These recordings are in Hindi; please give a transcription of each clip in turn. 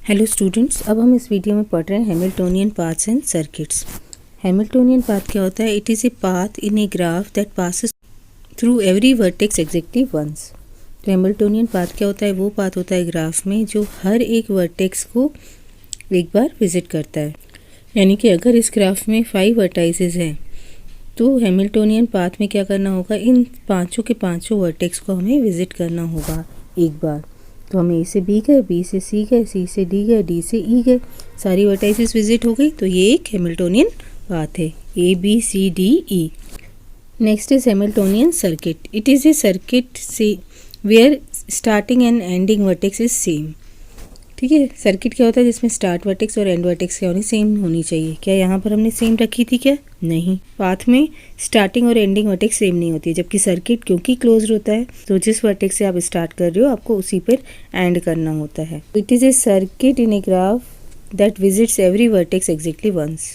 हेलो स्टूडेंट्स, अब हम इस वीडियो में पढ़ रहे हैं Hamiltonian paths and circuits. Hamiltonian path क्या होता है? It is a path in a graph that passes through every vertex exactly once. तो हैमिल्टोनियन पाथ क्या होता है? वो पाथ होता है ग्राफ में जो हर एक वर्टेक्स को एक बार विजिट करता है। यानी कि अगर इस ग्राफ में 5 वर्टाइसेस हैं तो हैमिल्टोनियन पाथ में क्या करना होगा? इन पाँचों के पाँचों वर्टेक्स को हमें विजिट करना होगा एक बार। तो हम ए से बी गए, बी से सी गए, सी से डी गए, डी से ई गए, सारी वर्टाइसेस विजिट हो गई। तो ये एक हैमिल्टोनियन पाथ है, A B C D E. Next is Hamiltonian circuit. It is a circuit से where starting and ending vertex is same. ठीक है, सर्किट क्या होता है? जिसमें स्टार्ट वर्टेक्स और एंड वर्टेक्स क्या होनी? सेम होनी चाहिए। क्या यहाँ पर हमने सेम रखी थी क्या? नहीं, पाथ में स्टार्टिंग और एंडिंग वर्टेक्स सेम नहीं होती है। जबकि सर्किट क्योंकि क्लोज होता है तो जिस वर्टेक्स से आप स्टार्ट कर रहे हो आपको उसी पर एंड करना होता है। It is a circuit in a graph that visits every vertex exactly once.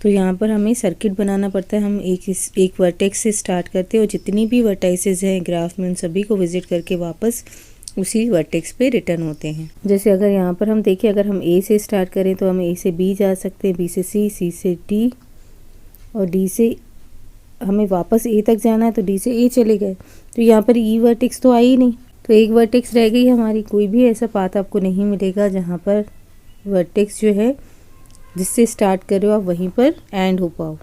तो यहाँ पर हमें सर्किट बनाना पड़ता है। हम एक वर्टेक्स से स्टार्ट करते हैं और जितनी भी वर्टाइसेस हैं ग्राफ में उन सभी को विजिट करके वापस उसी वर्टेक्स पे रिटर्न होते हैं। जैसे अगर यहाँ पर हम देखें, अगर हम ए से स्टार्ट करें तो हम ए से बी जा सकते हैं, बी से सी, सी से डी और डी से हमें वापस ए तक जाना है तो डी से ए चले गए। तो यहाँ पर ई वर्टेक्स तो आई नहीं, तो एक वर्टेक्स रह गई हमारी। कोई भी ऐसा पाथ आपको नहीं मिलेगा जहाँ पर वर्टेक्स जो है जिससे स्टार्ट कर रहे हो आप वहीं पर एंड हो पाओ।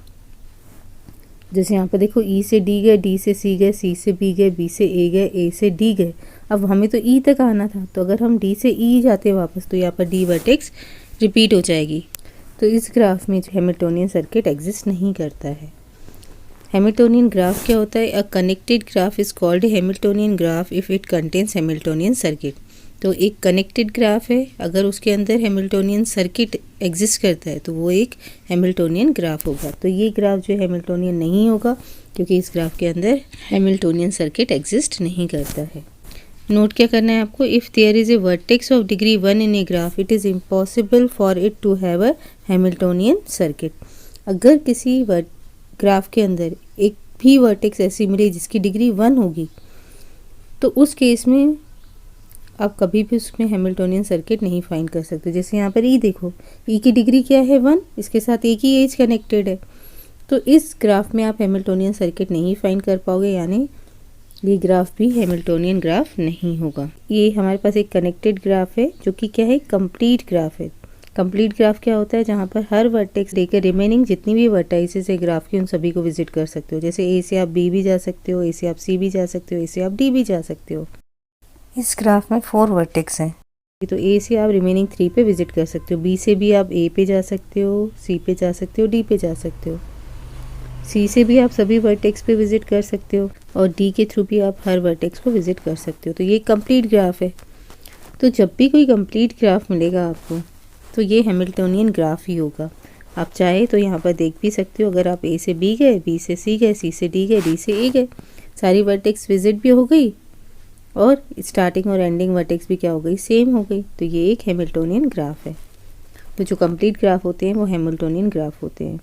जैसे यहाँ पर देखो, ई से डी गए, डी से सी गए, सी से बी गए, बी से ए गए, ए से डी गए। अब हमें तो ई तक आना था, तो अगर हम डी से ई जाते वापस तो यहाँ पर डी वर्टेक्स रिपीट हो जाएगी। तो इस ग्राफ में हैमिल्टोनियन सर्किट एग्जिस्ट नहीं करता है। हैमिल्टोनियन ग्राफ क्या होता है? A connected graph is called Hamiltonian graph if it contains Hamiltonian circuit. तो एक कनेक्टेड ग्राफ है, अगर उसके अंदर हैमिल्टोनियन सर्किट एग्जिस्ट करता है तो वो एक हैमिल्टोनियन ग्राफ होगा। तो ये ग्राफ जो हैमिल्टोनियन नहीं होगा क्योंकि इस ग्राफ के अंदर हैमिल्टोनियन सर्किट एग्जिस्ट नहीं करता है। नोट क्या करना है आपको? If there is a vertex of degree 1 in a graph it is impossible for it to have a Hamiltonian circuit. अगर किसी ग्राफ के अंदर एक भी वर्टेक्स ऐसी मिले जिसकी डिग्री 1 होगी तो उस केस में आप कभी भी उसमें हैमिल्टोनियन सर्किट नहीं फाइंड कर सकते। जैसे यहाँ पर ई देखो, ई की डिग्री क्या है? 1, इसके साथ एक ही एज कनेक्टेड है। तो इस ग्राफ में आप हैमिल्टोनियन सर्किट नहीं फाइंड कर पाओगे, यानी ये ग्राफ भी हैमिल्टोनियन ग्राफ नहीं होगा। ये हमारे पास एक कनेक्टेड ग्राफ है जो कि क्या है? कंप्लीट ग्राफ है। कंप्लीट ग्राफ क्या होता है? जहाँ पर हर वर्टेक्स लेकर रिमेनिंग जितनी भी वर्टाइसेस है ग्राफ की उन सभी को विजिट कर सकते हो। जैसे ए से आप बी भी जा सकते हो, ए से आप सी भी जा सकते हो, ए से आप डी भी जा सकते हो। इस ग्राफ में 4 वर्टेक्स हैं, तो ए से आप रिमेनिंग 3 पे विजिट कर सकते हो। बी से भी आप ए पे जा सकते हो, सी पे जा सकते हो, डी पे जा सकते हो। सी से भी आप सभी वर्टेक्स पे विजिट कर सकते हो और डी के थ्रू भी आप हर वर्टेक्स को विजिट कर सकते हो। तो ये कंप्लीट ग्राफ है। तो जब भी कोई कंप्लीट ग्राफ मिलेगा आपको तो ये हैमिल्टोनियन ग्राफ ही होगा। आप चाहे तो यहाँ पर देख भी सकते हो, अगर आप ए से बी गए, बी से सी गए, सी से डी गए, डी से ए गए, सारी वर्टेक्स विजिट भी हो गई और स्टार्टिंग और एंडिंग वर्टेक्स भी क्या हो गई? सेम हो गई। तो ये एक हैमिल्टोनियन ग्राफ है। तो जो कंप्लीट ग्राफ होते हैं वो हैमिल्टोनियन ग्राफ होते हैं।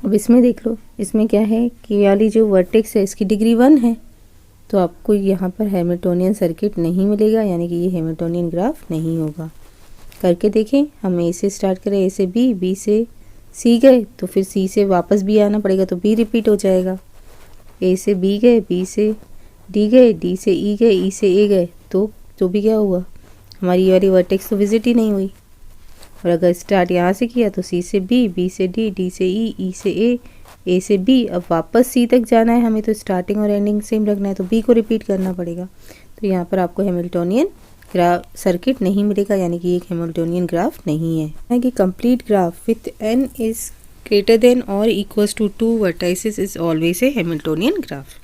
अब इसमें देख लो, इसमें क्या है कि वाली जो वर्टेक्स है इसकी डिग्री 1 है, तो आपको यहाँ पर हैमिल्टोनियन सर्किट नहीं मिलेगा, यानी कि ये हैमिल्टोनियन ग्राफ नहीं होगा। करके देखें, हम ए से स्टार्ट करें, ए से बी, बी से सी गए तो फिर सी से वापस बी आना पड़ेगा तो बी रिपीट हो जाएगा। ए से बी गए, बी से डी गए, डी से ई गए, ई से ए गए, तो भी क्या हुआ? हमारी ये वाली वर्टेक्स तो विजिट ही नहीं हुई। और अगर स्टार्ट यहाँ से किया तो सी से बी, बी से डी, डी से ई से ए से बी, अब वापस सी तक जाना है हमें, तो स्टार्टिंग और एंडिंग सेम रखना है तो बी को रिपीट करना पड़ेगा। तो यहाँ पर आपको हैमिल्टोनियन ग्राफ सर्किट नहीं मिलेगा, यानी कि एक हैमिल्टोनियन ग्राफ नहीं है। कि complete graph with n is greater than और equals to 2 vertices is always a Hamiltonian graph.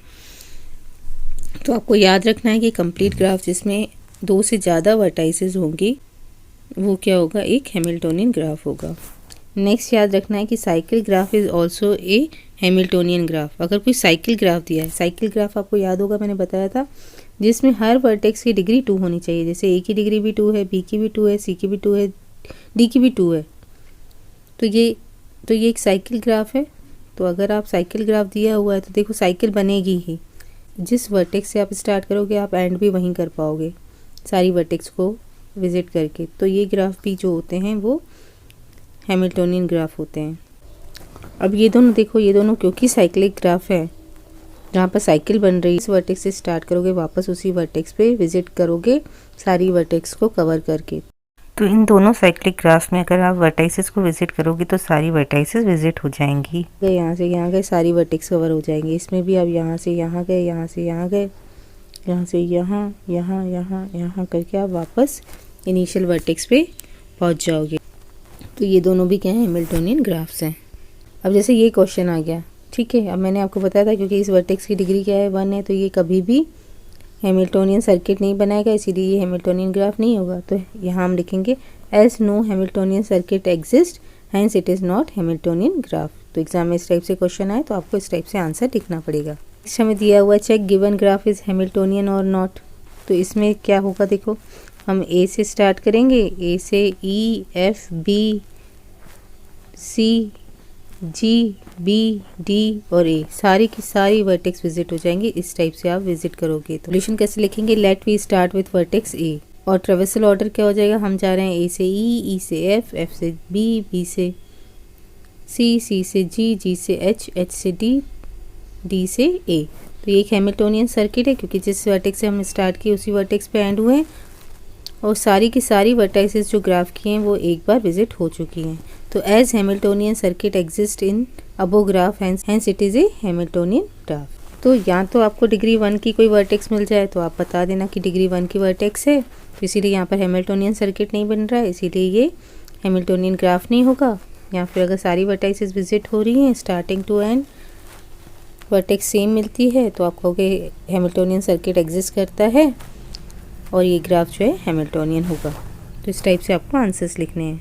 तो आपको याद रखना है कि कंप्लीट ग्राफ जिसमें 2 से ज़्यादा वर्टाइसेस होंगी वो क्या होगा? एक हैमिल्टोनियन ग्राफ होगा। नेक्स्ट याद रखना है कि cycle graph is also a Hamiltonian graph. अगर कोई साइकिल ग्राफ दिया है, साइकिल ग्राफ आपको याद होगा मैंने बताया था, जिसमें हर वर्टेक्स की डिग्री 2 होनी चाहिए। जैसे ए की डिग्री भी 2 है, बी की भी 2 है, सी की भी 2 है, डी की भी 2 है। तो ये एक साइकिल ग्राफ है। तो अगर आप साइकिल ग्राफ दिया हुआ है तो देखो साइकिल बनेगी ही। जिस वर्टेक्स से आप स्टार्ट करोगे आप एंड भी वहीं कर पाओगे। सारी वर्टेक्स को विजिट करके। तो ये ग्राफ भी जो होते हैं वो हैमिल्टोनियन ग्राफ होते हैं। अब ये दोनों देखो, ये दोनों क्योंकि साइक्लिक ग्राफ है, जहाँ पर साइकिल बन रही है, इस वर्टेक्स से स्टार्ट करोगे, वापस उसी वर्टेक्स पे विजिट करोगे सारी वर्टेक्स को कवर करके। तो इन दोनों साइक्लिक ग्राफ में अगर आप वर्टाइसेस को विजिट करोगे तो सारी वर्टाइसेस विजिट हो जाएंगी। यहाँ से यहाँ गए, सारी वर्टेक्स कवर हो जाएंगी। इसमें भी आप यहाँ से यहाँ गए, यहाँ से यहाँ गए, यहाँ से यहाँ, यहाँ यहाँ यहाँ करके आप वापस इनिशियल वर्टेक्स पे पहुँच जाओगे। तो ये दोनों भी क्या है, हैमिल्टोनियन ग्राफ्स हैं। अब जैसे ये क्वेश्चन आ गया, ठीक है, अब मैंने आपको बताया था क्योंकि इस वर्टेक्स की डिग्री क्या है, 1 है, तो ये कभी भी हैमिल्टोनियन सर्किट नहीं बनाएगा, इसीलिए ये हैमिल्टोनियन ग्राफ नहीं होगा। तो यहाँ हम लिखेंगे as no Hamiltonian circuit exist hence it is not Hamiltonian graph. तो एग्जाम में इस टाइप से क्वेश्चन आए तो आपको इस टाइप से आंसर लिखना पड़ेगा। नेक्स्ट हमें दिया हुआ check given graph is Hamiltonian और नॉट। तो इसमें क्या होगा, देखो हम ए से स्टार्ट करेंगे, ए से E F B C G B D और ए, सारी की सारी वर्टेक्स विजिट हो जाएंगे। इस टाइप से आप विजिट करोगे। तो सोल्यूशन कैसे लिखेंगे, let we start with vertex A, और ट्रेवर्सल ऑर्डर क्या हो जाएगा, हम जा रहे हैं ए से ई से एफ, एफ से बी, बी से सी, सी से जी, जी से एच, एच से डी, डी से ए। तो ये एक हैमिल्टोनियन सर्किट है क्योंकि जिस वर्टेक्स से हम स्टार्ट किए उसी वर्टेक्स पे एंड हुए हैं, और सारी की सारी वर्टाइसेस जो ग्राफ की हैं वो एक बार विजिट हो चुकी हैं। तो as Hamiltonian circuit exist in above graph hence it is a Hamiltonian graph. तो या तो आपको डिग्री 1 की कोई वर्टेक्स मिल जाए तो आप बता देना कि डिग्री 1 की वर्टेक्स है, तो इसीलिए यहाँ पर हैमिल्टोनियन सर्किट नहीं बन रहा है, इसीलिए ये हैमिल्टोनियन ग्राफ नहीं होगा। या फिर अगर सारी वर्टाइसेस विजिट हो रही हैं starting to end, vertex same मिलती है, तो आप कहोगे हैमिल्टोनियन सर्किट एग्जिस्ट करता है और ये ग्राफ जो है हैमिल्टोनियन होगा। तो इस टाइप से आपको आंसर्स लिखने हैं।